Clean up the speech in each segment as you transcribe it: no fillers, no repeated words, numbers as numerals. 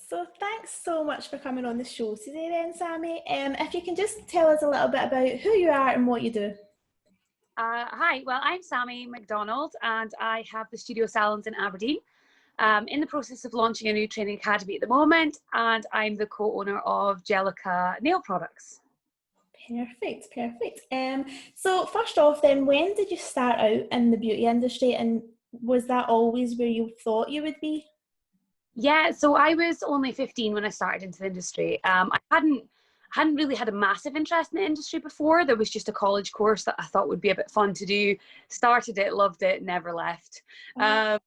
So thanks so much for coming on the show today then, Sammy. If you can just tell us a little bit about who you are and what you do. Hi, well, I'm Sammy Mcdonald and I have the Studio Salons in Aberdeen. In the process of launching a new training academy at the moment, and I'm the co-owner of Jellica nail products. Perfect, perfect. So first off then, when did you start out in the beauty industry, and was that always where you thought you would be? Yeah, so I was only 15 when I started into the industry. I hadn't really had a massive interest in the industry before. There was just a college course that I thought would be a bit fun to do. Started it, loved it, never left. Oh, Um,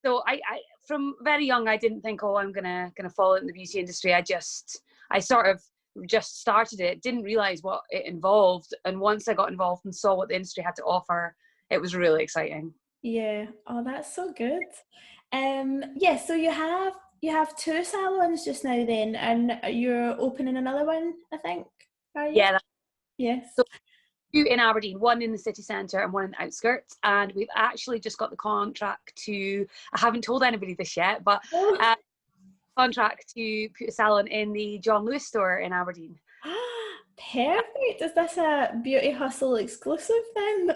so I from very young I didn't think, oh, I'm gonna follow in the beauty industry. I sort of just started it, didn't realize what it involved, and once I got involved and saw what the industry had to offer, it was really exciting. yeah. Oh, that's so good. Yeah, so you have two salons just now then, and you're opening another one, I think, are you? Yeah, Yes. so two in Aberdeen, one in the city centre and one in the outskirts, and we've actually just got the contract to, I haven't told anybody this yet, but Oh. uh, contract to put a salon in the John Lewis store in Aberdeen. Perfect. Is this a Beauty Hustle exclusive then?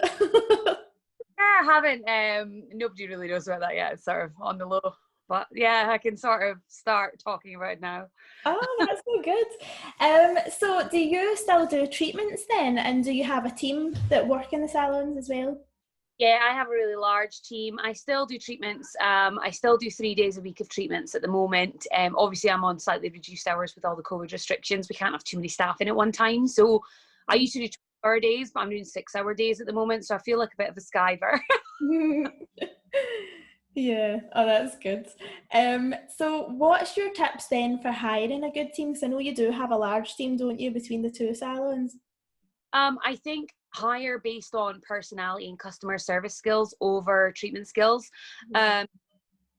Yeah, I haven't. Nobody really knows about that yet. It's sort of on the low, but yeah, I can sort of start talking about it now. Oh, that's so good. So do you still do treatments then? And do you have a team that work in the salons as well? Yeah, I have a really large team. I still do treatments. I still do 3 days a week of treatments at the moment. Obviously, I'm on slightly reduced hours with all the COVID restrictions. We can't have too many staff in at one time. So I used to do 12-hour days, but I'm doing 6-hour days at the moment. So I feel like a bit of a skyver. Yeah, oh, that's good. So what's your tips then for hiring a good team? Because I know you do have a large team, don't you, between the two salons? I think hire based on personality and customer service skills over treatment skills. Yeah. Um,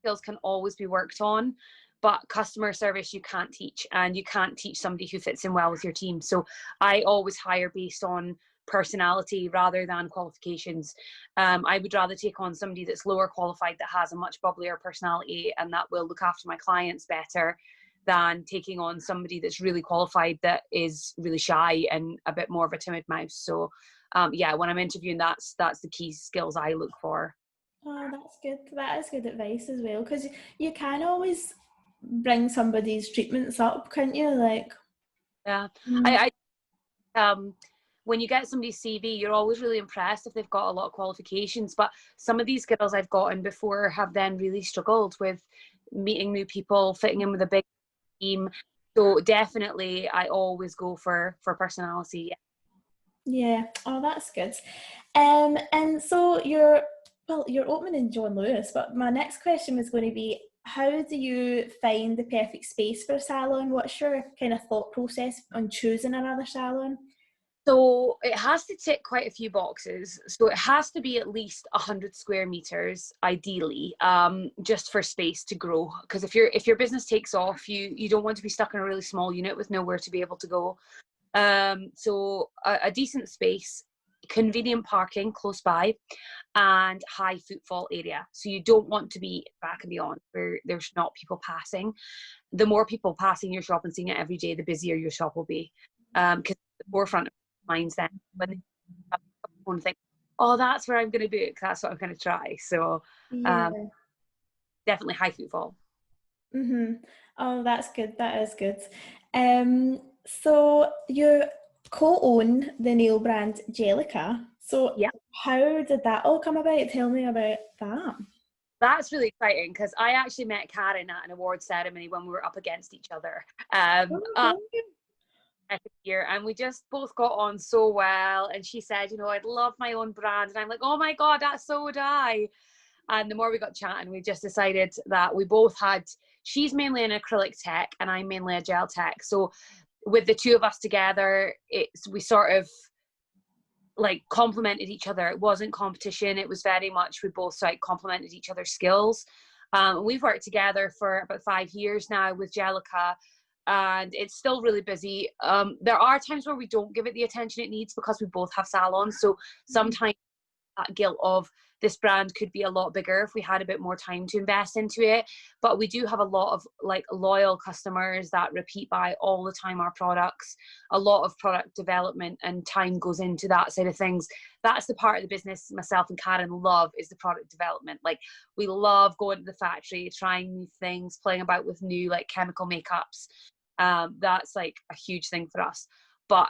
Skills can always be worked on, but customer service you can't teach, and you can't teach somebody who fits in well with your team. So I always hire based on personality rather than qualifications. I would rather take on somebody that's lower qualified that has a much bubblier personality and that will look after my clients better than taking on somebody that's really qualified that is really shy and a bit more of a timid mouse. So yeah, when I'm interviewing, that's the key skills I look for. Oh, that's good. That is good advice as well, because you can always bring somebody's treatments up, can't you? Like, Yeah, mm, I when you get somebody's CV, you're always really impressed if they've got a lot of qualifications. But some of these girls I've gotten before have then really struggled with meeting new people, fitting in with a big team. So definitely, I always go for personality. yeah. Oh, that's good. And so you're opening in John Lewis, but my next question was going to be, how do you find the perfect space for a salon? What's your kind of thought process on choosing another salon? So it has to tick quite a few boxes. So it has to be at least 100 square meters, ideally, just for space to grow. Because if your business takes off, you don't want to be stuck in a really small unit with nowhere to be able to go. So a decent space, convenient parking close by, and high footfall area. So you don't want to be back and beyond where there's not people passing. The more people passing your shop and seeing it every day, the busier your shop will be. Because the forefront of minds then when they want to think, oh, that's where I'm going to book. That's what I'm going to try. So um, Yeah. definitely high footfall. Mm-hmm. Oh, that's good. That is good. So you co-own the nail brand Gelica. So Yeah. how did that all come about? Tell me about that. That's really exciting because I actually met Karen at an award ceremony when we were up against each other. Oh, Second year, and we just both got on so well, and she said, I'd love my own brand, and I'm like, oh my god, that's so would I. And the more we got chatting, we just decided that we both had, she's mainly an acrylic tech and I'm mainly a gel tech, so with the two of us together, we sort of like complemented each other. It wasn't competition, it was very much we both like complemented each other's skills. We've worked together for about 5 years now with Jellica, and it's still really busy. There are times where we don't give it the attention it needs because we both have salons, so sometimes that guilt of this brand could be a lot bigger if we had a bit more time to invest into it. But we do have a lot of like loyal customers that repeat buy all the time our products. A lot of product development and time goes into that side of things. That's the part of the business myself and Karen love, is the product development. Like, we love going to the factory, trying new things, playing about with new like chemical makeups. That's like a huge thing for us. But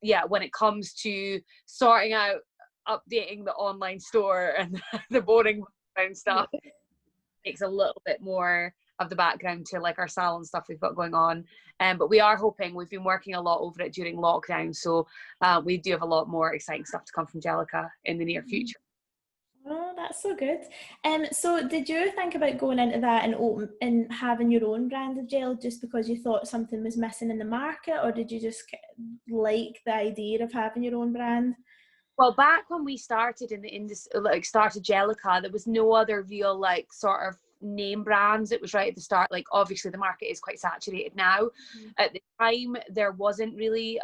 yeah, when it comes to sorting out updating the online store and the boring background stuff, takes a little bit more of the background to like our salon stuff we've got going on. But we are hoping, we've been working a lot over it during lockdown, so we do have a lot more exciting stuff to come from Jellica in the near future. Oh, that's so good. So did you think about going into that and having your own brand of gel just because you thought something was missing in the market, or did you just like the idea of having your own brand? Well, back when we started in the industry, like started Gelica, there was no other real like sort of name brands. It was right at the start. Like, obviously the market is quite saturated now. At the time, there wasn't really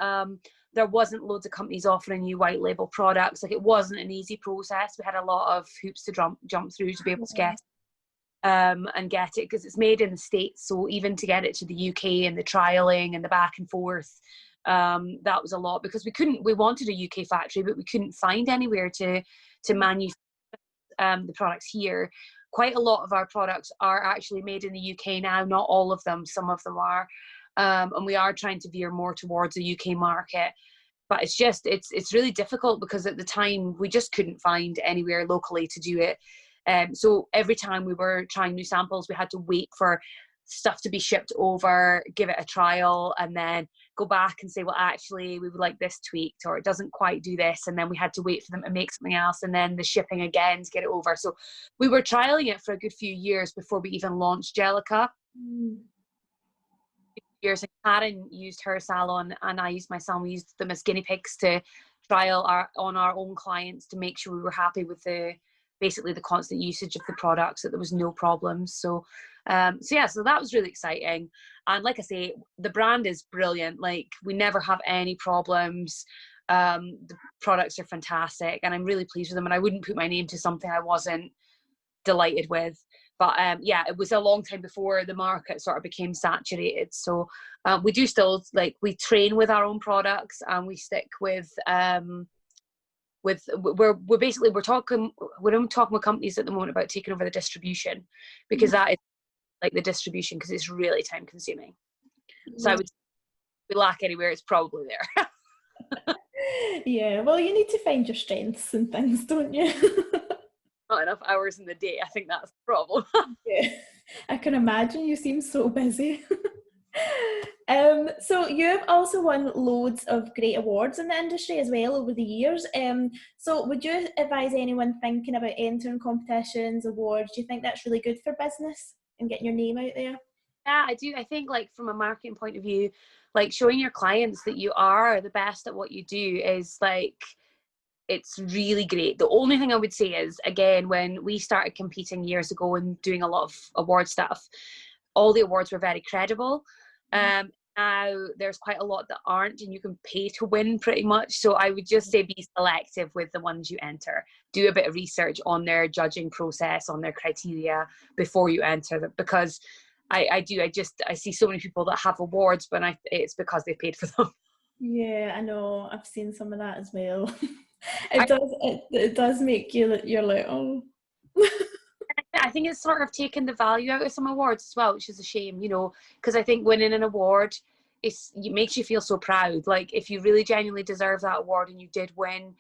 there wasn't loads of companies offering you white label products. Like, it wasn't an easy process. We had a lot of hoops to jump through to be able to get and get it, because it's made in the States. So even to get it to the UK and the trialing and the back and forth, that was a lot, because we wanted a UK factory, but we couldn't find anywhere to manufacture the products here. Quite a lot of our products are actually made in the UK now, not all of them, some of them are, and we are trying to veer more towards the UK market. But it's really difficult, because at the time we just couldn't find anywhere locally to do it. So every time we were trying new samples, we had to wait for stuff to be shipped over, give it a trial, and then go back and say, well, actually, we would like this tweaked, or it doesn't quite do this. And then we had to wait for them to make something else, and then the shipping again to get it over. So we were trialing it for a good few years before we even launched Jellica. Years, and Karen used her salon and I used my salon. We used them as guinea pigs to trial on our own clients to make sure we were happy with basically the constant usage of the products, that there was no problems. So so that was really exciting. And like I say, the brand is brilliant. Like, we never have any problems. The products are fantastic, and I'm really pleased with them, and I wouldn't put my name to something I wasn't delighted with. But yeah, it was a long time before the market sort of became saturated. So we do still, like, we train with our own products, and we stick with we're talking with companies at the moment about taking over the distribution, because that is like the distribution, because it's really time consuming. So I would, if we lack anywhere, it's probably there. Yeah, well, you need to find your strengths and things, don't you? Not enough hours in the day. I think that's the problem. Yeah, I can imagine, you seem so busy. So you've also won loads of great awards in the industry as well over the years. So would you advise anyone thinking about entering competitions, awards? Do you think that's really good for business and getting your name out there? Yeah, I do. I think, like, from a marketing point of view, like, showing your clients that you are the best at what you do is like, it's really great. The only thing I would say is, again, when we started competing years ago and doing a lot of award stuff, all the awards were very credible. Now there's quite a lot that aren't, and you can pay to win pretty much. So I would just say be selective with the ones you enter. Do a bit of research on their judging process, on their criteria before you enter them, because I see so many people that have awards, but it's because they paid for them. Yeah, I know. I've seen some of that as well. It does make you're like, oh. I think it's sort of taken the value out of some awards as well, which is a shame, because I think winning an award, it makes you feel so proud. Like, if you really genuinely deserve that award and you did win,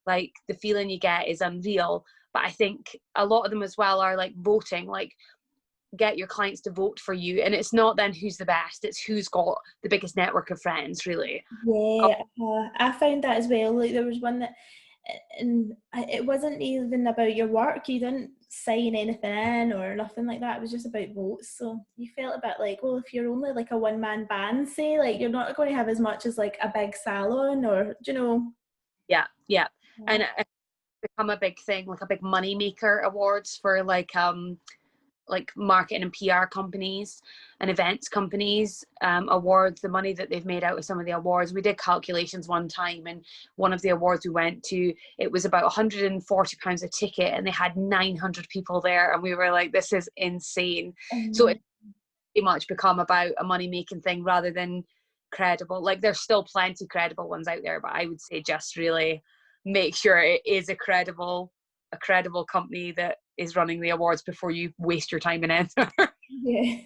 like, the feeling you get is unreal. But I think a lot of them as well are like voting, like, get your clients to vote for you, and it's not then who's the best, it's who's got the biggest network of friends, really. Yeah, I found that as well. Like, there was one that, and it wasn't even about your work. You didn't sign anything in or nothing like that. It was just about votes. So you felt a bit like, well, if you're only like a one-man band, say, like, you're not going to have as much as like a big salon, or Yeah. And it's become a big thing, like a big money maker awards for like like marketing and PR companies and events companies awards, the money that they've made out of some of the awards. We did calculations one time, and one of the awards we went to, it was about £140 a ticket, and they had 900 people there, and we were like, this is insane. So it's pretty much become about a money making thing rather than credible. Like, there's still plenty credible ones out there, but I would say just really make sure it is a credible company that is running the awards before you waste your time and enter. Yeah.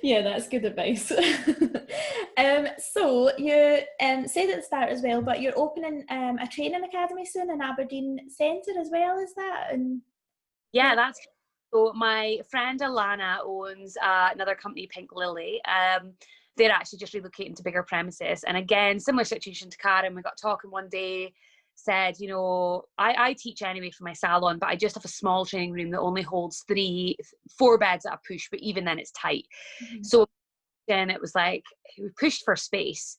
Yeah, that's good advice. So you said at the start as well, but you're opening a training academy soon in Aberdeen Centre as well, is that? And Yeah, that's so. My friend Alana owns another company, Pink Lily. They're actually just relocating to bigger premises, and again, similar situation to Karen. We got talking one day, said, you know, I teach anyway for my salon, but I just have a small training room that only holds 4 beds at a push, but even then it's tight. So then it was like, we pushed for space,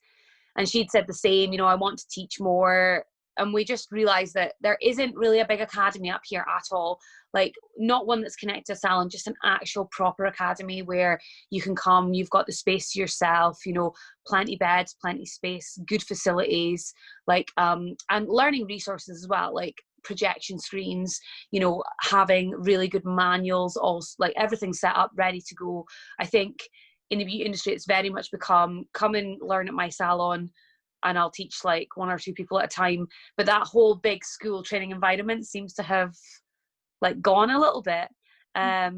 and she'd said the same, you know, I want to teach more. And we just realized that there isn't really a big academy up here at all. Like, not one that's connected to a salon, just an actual proper academy where you can come, you've got the space to yourself, you know, plenty beds, plenty space, good facilities, like, and learning resources as well, like projection screens, you know, having really good manuals, all like everything set up, ready to go. I think in the beauty industry, it's very much become, come and learn at my salon, and I'll teach like 1 or 2 people at a time. But that whole big school training environment seems to have like gone a little bit. I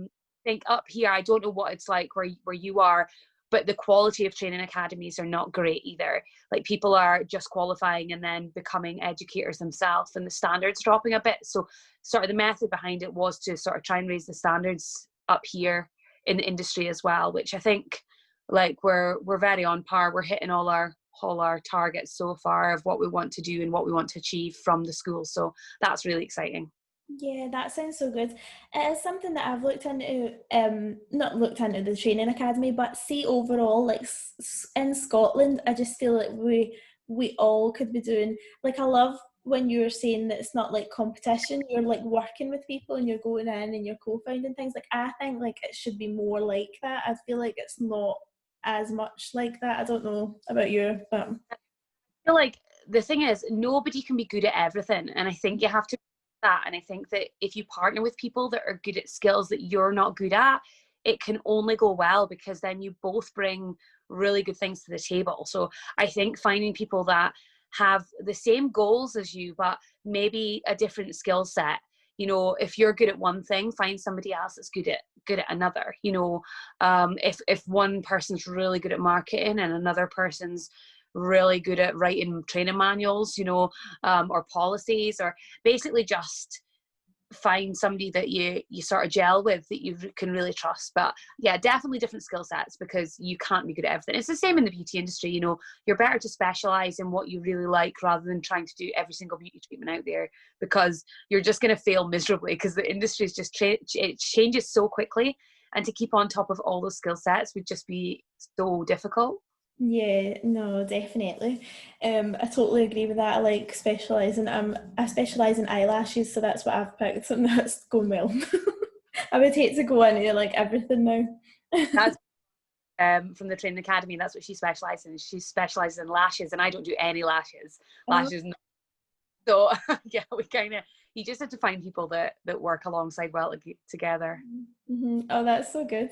think up here, I don't know what it's like where you are, but the quality of training academies are not great either. Like, people are just qualifying and then becoming educators themselves, and the standards dropping a bit. So sort of the method behind it was to sort of try and raise the standards up here in the industry as well, which I think like we're very on par. We're hitting all our targets so far of what we want to do and what we want to achieve from the school. So that's really exciting. yeah, that sounds so good. It is something that I've looked into, not looked into the training academy, but see overall, like in Scotland, I just feel like we all could be doing, like, I love when you're saying that it's not like competition, you're like working with people and you're going in and you're co-founding things. Like, I think like it should be more like that. I feel like it's not as much like that. I don't know about you, but Feel like the thing is, nobody can be good at everything, and I think you have to that. And I think that if you partner with people that are good at skills that you're not good at, it can only go well, because then you both bring really good things to the table. So I think finding people that have the same goals as you but maybe a different skill set, you know, if you're good at one thing, find somebody else that's good at another, you know. If one person's really good at marketing and another person's really good at writing training manuals, you know, or policies, or basically just find somebody that you sort of gel with, that you can really trust. But yeah, definitely different skill sets, because you can't be good at everything. It's the same in the beauty industry, you know. You're better to specialize in what you really like rather than trying to do every single beauty treatment out there, because you're just going to fail miserably, because the industry is just it changes so quickly, and to keep on top of all those skill sets would just be so difficult. yeah, no, definitely. I totally agree with that. I like specialising. I specialise in eyelashes, so that's what I've picked, and that's going well. I would hate to go into like everything now. That's from the training academy. That's what she specializes in. She specializes in lashes, and I don't do any lashes. Oh, Lashes. So yeah, we kind of, you just have to find people that work alongside well together. oh, that's so good.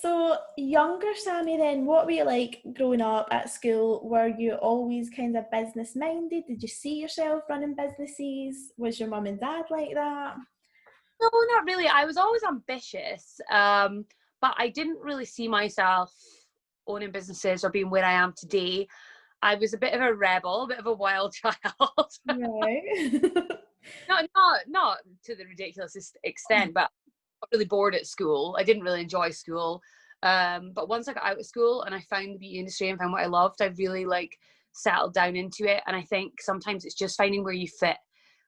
So younger Sammy, then, what were you like growing up at school? Were you always kind of business minded? Did you see yourself running businesses? Was your mum and dad like that? No, not really. I was always ambitious, but I didn't really see myself owning businesses or being where I am today. I was a bit of a rebel, a bit of a wild child. Right. Not to the ridiculous extent, but I got really bored at school. I didn't really enjoy school. But once I got out of school and I found the beauty industry and found what I loved, I really like settled down into it. And I think sometimes it's just finding where you fit.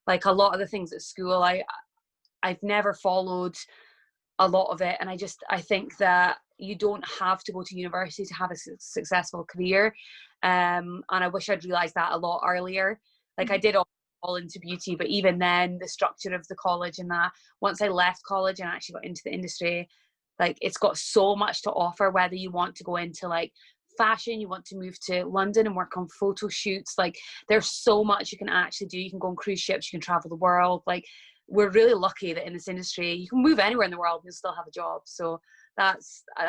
Like, a lot of the things at school, I've never followed a lot of it, and I think that you don't have to go to university to have a successful career. And I wish I'd realized that a lot earlier. Like, I did all all into beauty, but even then the structure of the college and that, once I left college and actually got into the industry, like it's got so much to offer, whether you want to go into like fashion, you want to move to London and work on photo shoots, like there's so much you can actually do. You can go on cruise ships, you can travel the world. Like we're really lucky that in this industry you can move anywhere in the world and still have a job. So I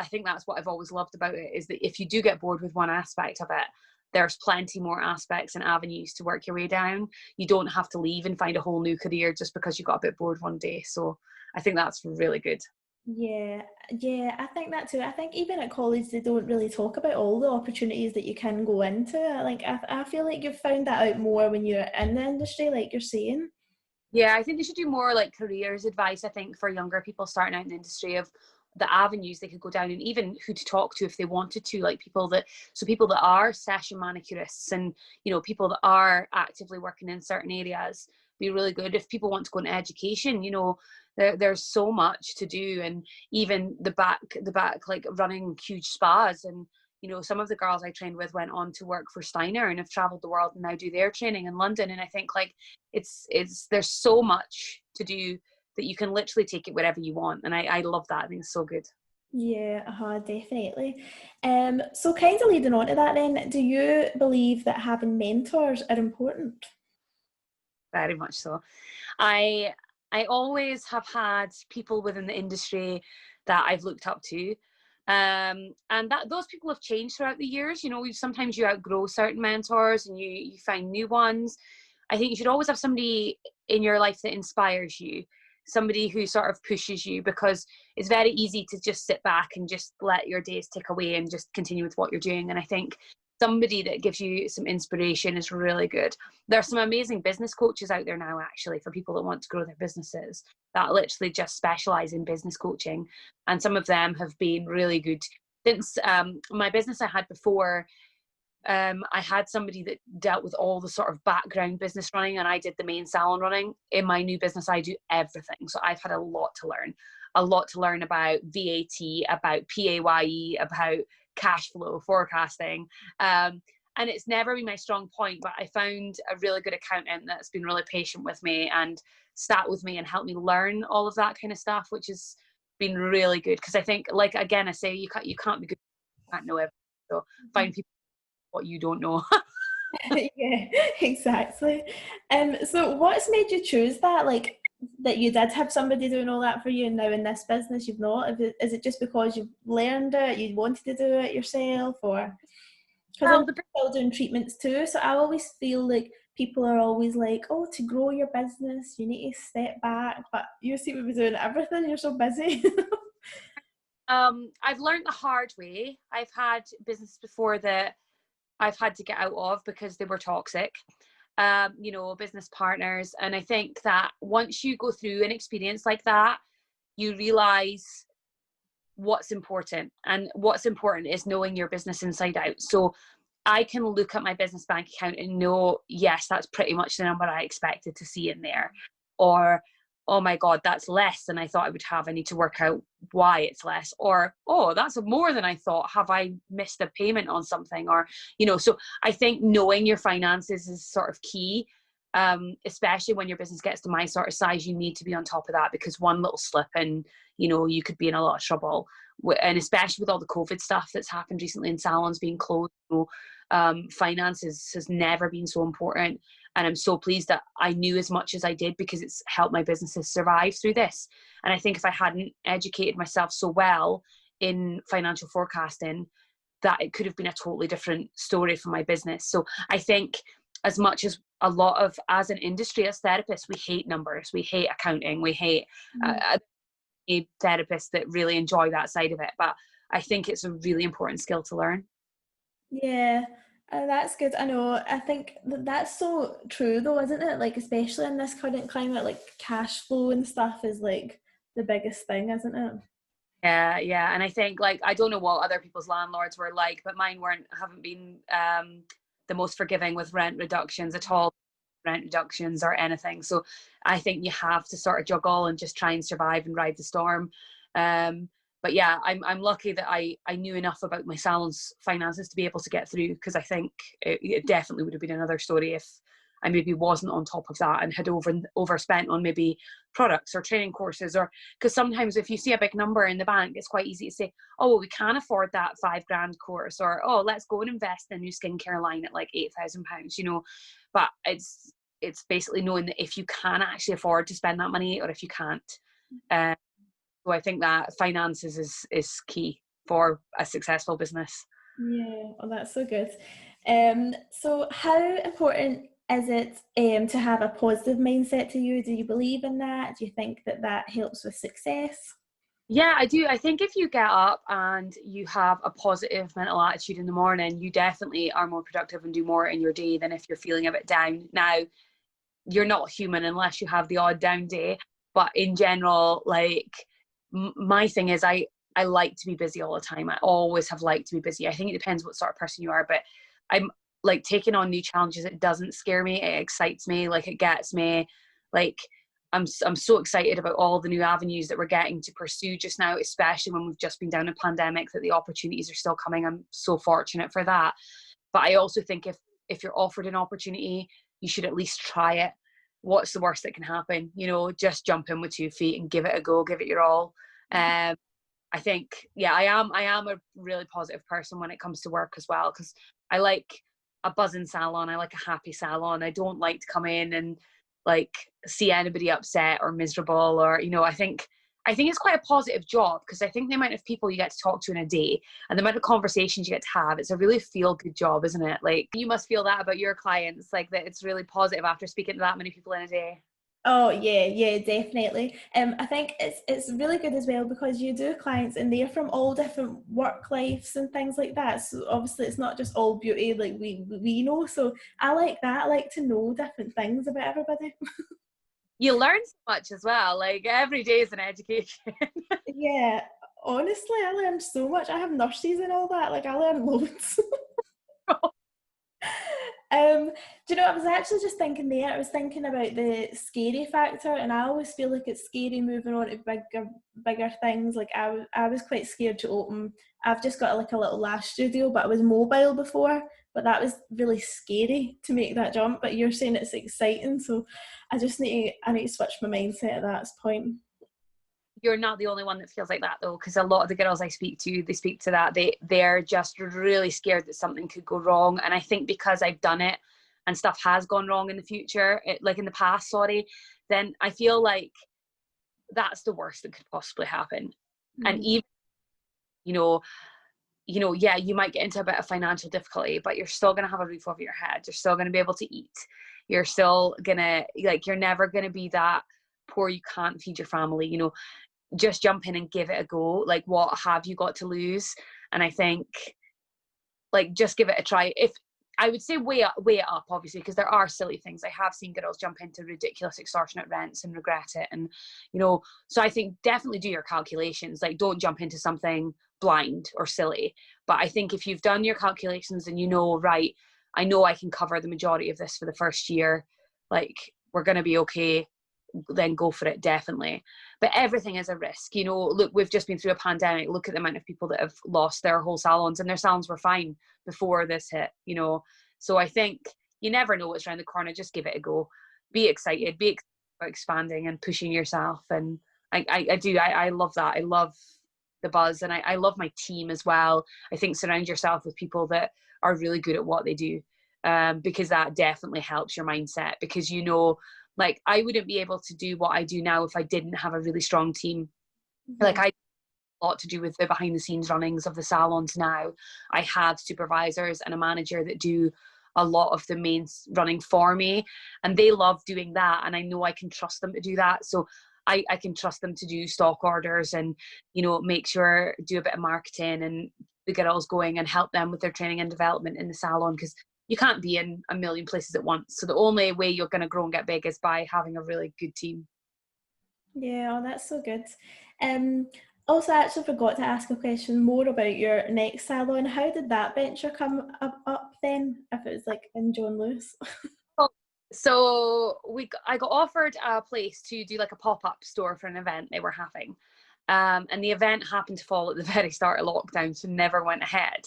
think that's what I've always loved about it, is that if you do get bored with one aspect of it, there's plenty more aspects and avenues to work your way down. You don't have to leave and find a whole new career just because you got a bit bored one day. So I think that's really good. Yeah, yeah, I think that too. I think even at college they don't really talk about all the opportunities that you can go into. Like I feel like you've found that out more when you're in the industry, like you're saying. Yeah, I think they should do more like careers advice, I think, for younger people starting out in the industry, of the avenues they could go down and even who to talk to if they wanted to, like people that are session manicurists and, you know, people that are actively working in certain areas, be really good. If people want to go into education, you know, there's so much to do. And even the back like running huge spas, and you know, some of the girls I trained with went on to work for Steiner and have traveled the world and now do their training in London. And I think like it's there's so much to do that you can literally take it wherever you want. And I love that. I think it's so good. Yeah, definitely. So kind of leading on to that then, do you believe that having mentors are important? Very much so. I always have had people within the industry that I've looked up to. And that those people have changed throughout the years. You know, sometimes you outgrow certain mentors and you find new ones. I think you should always have somebody in your life that inspires you, somebody who sort of pushes you, because it's very easy to just sit back and just let your days tick away and just continue with what you're doing. And I think somebody that gives you some inspiration is really good. There are some amazing business coaches out there now, actually, for people that want to grow their businesses, that literally just specialize in business coaching. And some of them have been really good. Since my business I had before, I had somebody that dealt with all the sort of background business running, and I did the main salon running. In my new business, I do everything. So I've had a lot to learn about VAT, about PAYE, about cash flow forecasting. And it's never been my strong point, but I found a really good accountant that's been really patient with me and sat with me and helped me learn all of that kind of stuff, which has been really good. Because I think, like, again, I say you can't be good, you can't know everything. So find people what you don't know. Yeah, exactly. So what's made you choose that? Like that you did have somebody doing all that for you, and now in this business you've not? Is it just because you've learned it, you wanted to do it yourself, or because I'm Well, still doing treatments too, so I always feel like people are always like, oh, to grow your business you need to step back, but you seem to be doing everything, you're so busy. I've learned the hard way. I've had businesses before that I've had to get out of because they were toxic, you know, business partners. And I think that once you go through an experience like that, you realize what's important. And what's important is knowing your business inside out. So I can look at my business bank account and know, yes, that's pretty much the number I expected to see in there. Or, oh my God, that's less than I thought I would have. I need to work out why it's less. Or, oh, that's more than I thought. Have I missed a payment on something? Or, you know, so I think knowing your finances is sort of key. Especially when your business gets to my sort of size, you need to be on top of that, because one little slip and, you know, you could be in a lot of trouble. And especially with all the COVID stuff that's happened recently in salons being closed, you know, finances has never been so important. And I'm so pleased that I knew as much as I did, because it's helped my businesses survive through this. And I think if I hadn't educated myself so well in financial forecasting, that it could have been a totally different story for my business. So I think, as much as a lot of, as an industry, as therapists, we hate numbers, we hate accounting, we hate therapists that really enjoy that side of it. But I think it's a really important skill to learn. Yeah, that's good. I know. I think that's so true though, isn't it? Like, especially in this current climate, like cash flow and stuff is like the biggest thing, isn't it? Yeah. And I think, like, I don't know what other people's landlords were like, but mine haven't been the most forgiving with rent reductions at all, rent reductions or anything. So I think you have to sort of juggle and just try and survive and ride the storm. But yeah, I'm lucky that I knew enough about my salon's finances to be able to get through, because I think it definitely would have been another story if I maybe wasn't on top of that and had overspent on maybe products or training courses. Or because sometimes if you see a big number in the bank, it's quite easy to say, oh, well, we can't afford that £5,000 course, or oh, let's go and invest in a new skincare line at like £8,000, you know. But it's basically knowing that if you can actually afford to spend that money or if you can't. So I think that finances is key for a successful business. Yeah, well, that's so good. So how important is it to have a positive mindset to you? Do you believe in that? Do you think that that helps with success? Yeah, I do. I think if you get up and you have a positive mental attitude in the morning, you definitely are more productive and do more in your day than if you're feeling a bit down. Now, you're not human unless you have the odd down day. But in general, like my thing is I like to be busy all the time. I always have liked to be busy. I think it depends what sort of person you are, but I'm like taking on new challenges. It doesn't scare me. It excites me. Like it gets me. Like I'm so excited about all the new avenues that we're getting to pursue just now, especially when we've just been down a pandemic, that the opportunities are still coming. I'm so fortunate for that. But I also think if you're offered an opportunity, you should at least try it. What's the worst that can happen? You know, just jump in with 2 feet and give it a go, give it your all. I think, yeah, I am a really positive person when it comes to work as well, because I like a buzzing salon. I like a happy salon. I don't like to come in and like see anybody upset or miserable, or, you know, I think it's quite a positive job, because I think the amount of people you get to talk to in a day and the amount of conversations you get to have, it's a really feel good job, isn't it? Like you must feel that about your clients, like that it's really positive after speaking to that many people in a day. Oh yeah, definitely. I think it's really good as well because you do clients and they're from all different work lives and things like that. So obviously it's not just all beauty like we know. So I like that. I like to know different things about everybody. You learn so much as well, like every day is an education. Yeah, honestly, I learned so much. I have nurses and all that. Like I learned loads. Do you know, I was actually just thinking there, I was thinking about the scary factor, and I always feel like it's scary moving on to bigger things. Like I was quite scared to open. I've just got like a little lash studio, but I was mobile before, but that was really scary to make that jump. But you're saying it's exciting, so I need to switch my mindset at that point. You're not the only one that feels like that though, because a lot of the girls I speak to, they speak to that. They're just really scared that something could go wrong. And I think because I've done it and stuff has gone wrong in the future, like in the past, sorry, then I feel like that's the worst that could possibly happen. And even, you know, yeah, you might get into a bit of financial difficulty, but you're still going to have a roof over your head. You're still going to be able to eat. You're still going to, like, you're never going to be that poor you can't feed your family, you know. Just jump in and give it a go. Like, what have you got to lose? And I think, like, just give it a try. If I would say weigh it up, obviously, because there are silly things. I have seen girls jump into ridiculous extortionate rents and regret it. And, you know, so I think definitely do your calculations. Like, don't jump into something blind or silly. But I think if you've done your calculations and you know, right, I know I can cover the majority of this for the first year, like, we're going to be okay, then go for it, definitely. But everything is a risk, you know. Look, we've just been through a pandemic. Look at the amount of people that have lost their whole salons, and their salons were fine before this hit, you know. So I think you never know what's around the corner. Just give it a go. Be excited about expanding and pushing yourself. And I love that. I love the buzz, and I love my team as well. I think surround yourself with people that are really good at what they do, because that definitely helps your mindset, because, you know, like I wouldn't be able to do what I do now if I didn't have a really strong team. Like I have a lot to do with the behind the scenes runnings of the salons now. I have supervisors and a manager that do a lot of the main running for me, and they love doing that, and I know I can trust them to do that. So I can trust them to do stock orders and, you know, make sure, do a bit of marketing and the girls going and help them with their training and development in the salon, because you can't be in a million places at once. So the only way you're going to grow and get big is by having a really good team. Yeah, oh, that's so good. Um, Also, I actually forgot to ask a question more about your next salon. How did that venture come up then, if it was like in John Lewis? So I got offered a place to do like a pop-up store for an event they were having. And the event happened to fall at the very start of lockdown, so never went ahead.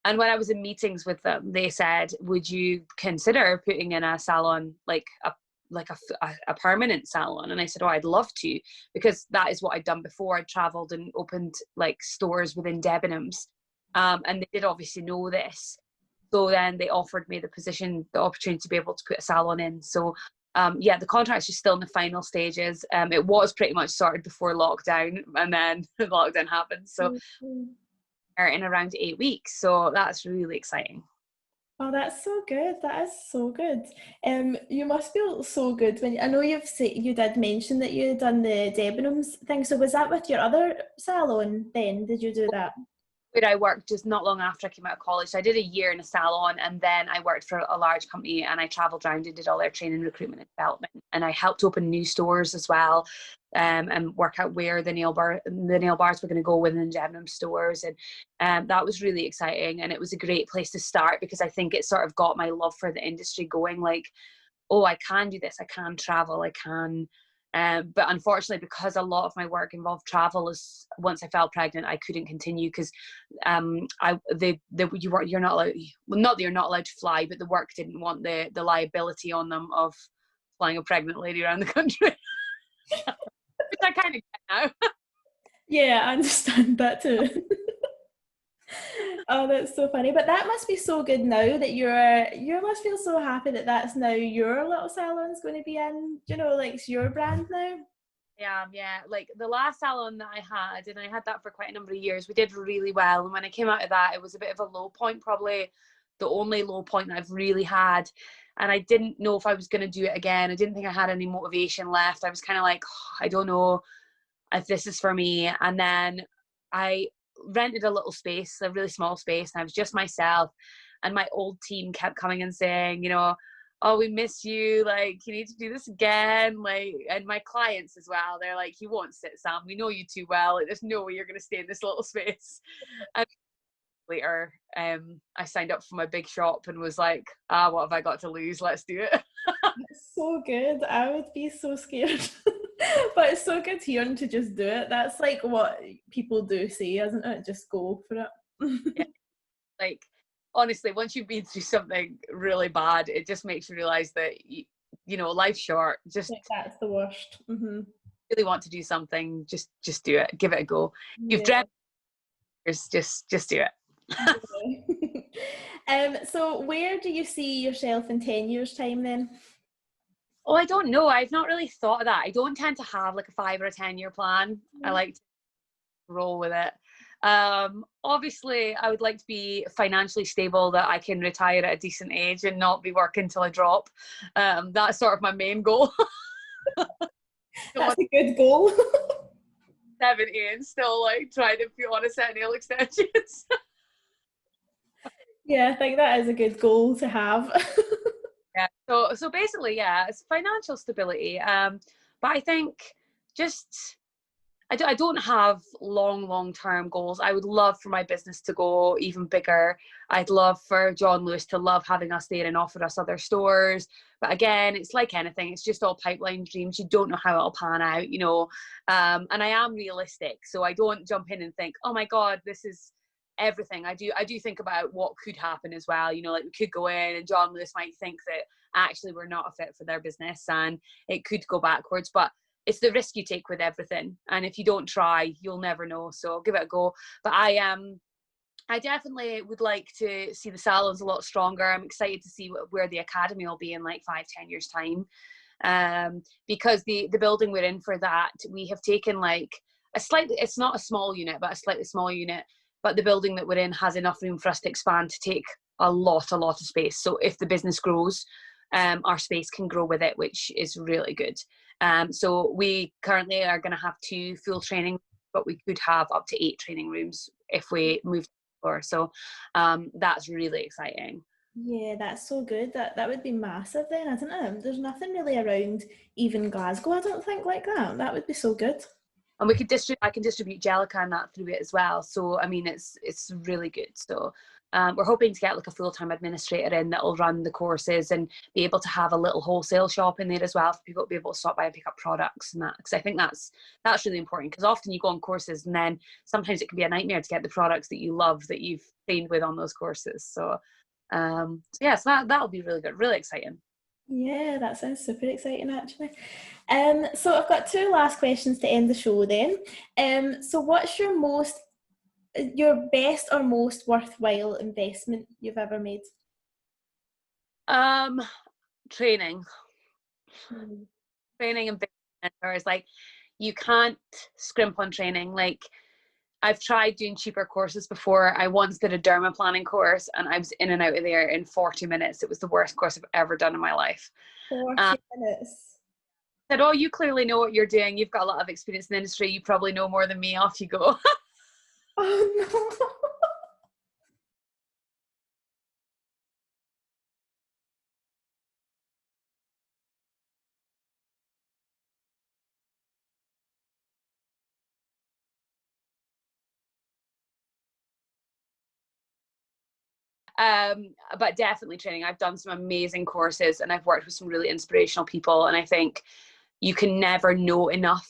And when I was in meetings with them, they said, would you consider putting in a salon, like a permanent salon? And I said, oh, I'd love to, because that is what I'd done before. I'd traveled and opened like stores within Debenhams. And they did obviously know this. So then they offered me the opportunity to be able to put a salon in. So yeah, the contract's just still in the final stages. It was pretty much sorted before lockdown, and then the lockdown happened. So in around 8 weeks. So that's really exciting. Oh, that's so good. That is so good. You must feel so good when I know you did mention that you had done the Debenhams thing. So was that with your other salon then? Did you do that? Where I worked just not long after I came out of college. So I did a year in a salon, and then I worked for a large company, and I traveled around and did all their training, recruitment and development. And I helped open new stores as well, and work out where the nail bars were going to go within Debenham stores. And that was really exciting. And it was a great place to start, because I think it sort of got my love for the industry going, like, oh, I can do this, I can travel, I can. But unfortunately, because a lot of my work involved travel, is once I fell pregnant, I couldn't continue, because you're not allowed. Well, not that you're not allowed to fly, but the work didn't want the liability on them of flying a pregnant lady around the country, which I kind of get now. Yeah, I understand that too. Oh, that's so funny. But that must be so good now that you must feel so happy that that's now your little salon's going to be in, like it's your brand now. Yeah. Like the last salon that I had, and I had that for quite a number of years, we did really well. And when I came out of that, it was a bit of a low point, probably the only low point that I've really had. And I didn't know if I was going to do it again. I didn't think I had any motivation left. I was kind of like, oh, I don't know if this is for me. And then I rented a little space, a really small space, and I was just myself. And my old team kept coming and saying, oh, we miss you, like you need to do this again, like, and my clients as well, they're like, you won't sit, Sam, we know you too well, like, there's no way you're going to stay in this little space. And later I signed up for my big shop and was like, what have I got to lose, let's do it. It's so good. I would be so scared. But it's so good hearing to just do it. That's like what people do say, isn't it? Just go for it. Yeah. Like honestly, once you've been through something really bad, it just makes you realize that life's short. Just that's the worst. Mm-hmm. Really want to do something, just do it, give it a go. You've dreamt, just do it. So where do you see yourself in 10 years time then? Oh, I don't know. I've not really thought of that. I don't tend to have like a 5 or a 10 year plan. I like to roll with it. Obviously I would like to be financially stable, that I can retire at a decent age and not be working till I drop. That's sort of my main goal. That's a good goal. 70 and still like trying to put on a set of nail extensions. Yeah, I think that is a good goal to have. Yeah. So basically, yeah, it's financial stability. But I think just I don't have long-term goals. I would love for my business to go even bigger. I'd love for John Lewis to love having us there and offer us other stores. But again, it's like anything. It's just all pipeline dreams. You don't know how it'll pan out, And I am realistic. So I don't jump in and think, oh my God, this is everything. I do think about what could happen as well. Like we could go in and John Lewis might think that actually we're not a fit for their business and it could go backwards. But it's the risk you take with everything, and if you don't try, you'll never know. So give it a go. But I definitely would like to see the salons a lot stronger. I'm excited to see where the academy will be in like 5-10 years time, because the building we're in for that, we have taken like it's not a small unit, but a slightly small unit, but the building that we're in has enough room for us to expand to take a lot of space. So if the business grows, our space can grow with it, which is really good. So we currently are going to have 2 full training, but we could have up to 8 training rooms if we move to the floor. So that's really exciting. Yeah, that's so good. That would be massive then, isn't it? There's nothing really around even Glasgow, I don't think, like that. That would be so good. and we could I can distribute Jellica and that through it as well. So I mean, it's really good. So we're hoping to get like a full-time administrator in that will run the courses and be able to have a little wholesale shop in there as well for people to be able to stop by and pick up products and that, because I think that's really important, because often you go on courses and then sometimes it can be a nightmare to get the products that you love that you've trained with on those courses. So yeah, so that'll be really good, really exciting. Yeah, that sounds super exciting actually. So I've got two last questions to end the show then. So what's your best or most worthwhile investment you've ever made? Training. Mm. Training and business mentors. Like, you can't scrimp on training. Like, I've tried doing cheaper courses before. I once did a derma planning course and I was in and out of there in 40 minutes. It was the worst course I've ever done in my life. 40 minutes. Said, oh, you clearly know what you're doing. You've got a lot of experience in the industry. You probably know more than me. Off you go. Oh no. But definitely training. I've done some amazing courses and I've worked with some really inspirational people. And I think you can never know enough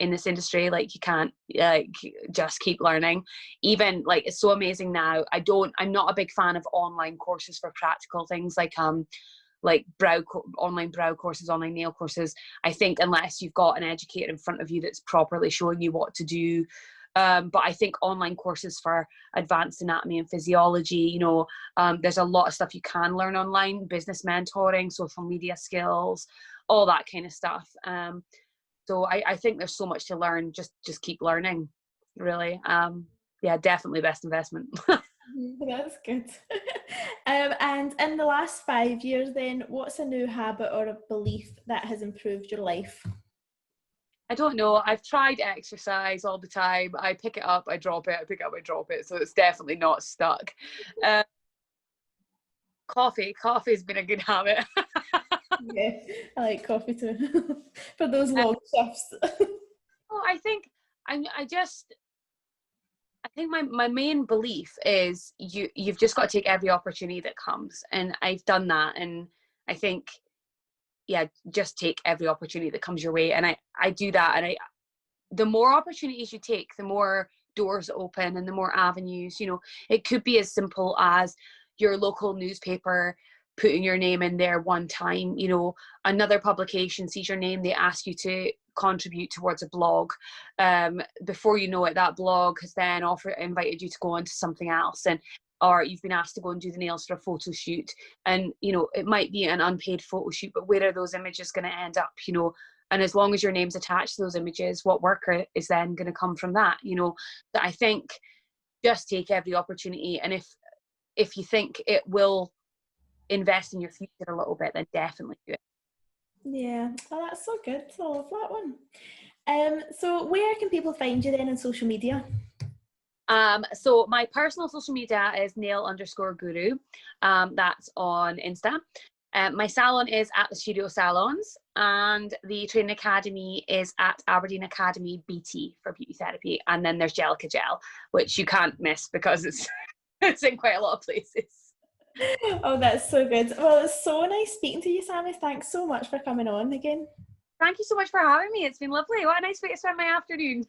in this industry. Like, you can't just keep learning. Even like, it's so amazing now. I'm not a big fan of online courses for practical things like online brow courses, online nail courses. I think unless you've got an educator in front of you that's properly showing you what to do. But I think online courses for advanced anatomy and physiology, there's a lot of stuff you can learn online, business mentoring, social media skills, all that kind of stuff. So I think there's so much to learn. Just keep learning, really. Yeah, definitely best investment. That's good. And in the last 5 years then, what's a new habit or a belief that has improved your life? I don't know. I've tried exercise all the time. I pick it up, I drop it, I pick it up, I drop it. So it's definitely not stuck. Coffee's been a good habit. Yeah, I like coffee too. For those long shifts. Well, I think my main belief is you've just got to take every opportunity that comes, and I've done that. And I think, yeah, just take every opportunity that comes your way, and I do that. And the more opportunities you take, the more doors open and the more avenues. It could be as simple as your local newspaper putting your name in there one time. Another publication sees your name, they ask you to contribute towards a blog. Before you know it, that blog has then invited you to go on to something else, or you've been asked to go and do the nails for a photo shoot. And it might be an unpaid photo shoot, but where are those images going to end up? And as long as your name's attached to those images, what work is then going to come from that? That I think, just take every opportunity. And if you think it will invest in your future a little bit, then definitely do it. Yeah, oh, that's so good. I love that one. So where can people find you then on social media? So my personal social media is nail_guru. That's on Insta. My salon is at the Studio Salons, and the training academy is at Aberdeen Academy BT for beauty therapy. And then there's Jellica Gel, which you can't miss because it's in quite a lot of places. Oh, that's so good. Well, it's so nice speaking to you, Sammy. Thanks so much for coming on again. Thank you so much for having me. It's been lovely. What a nice way to spend my afternoon.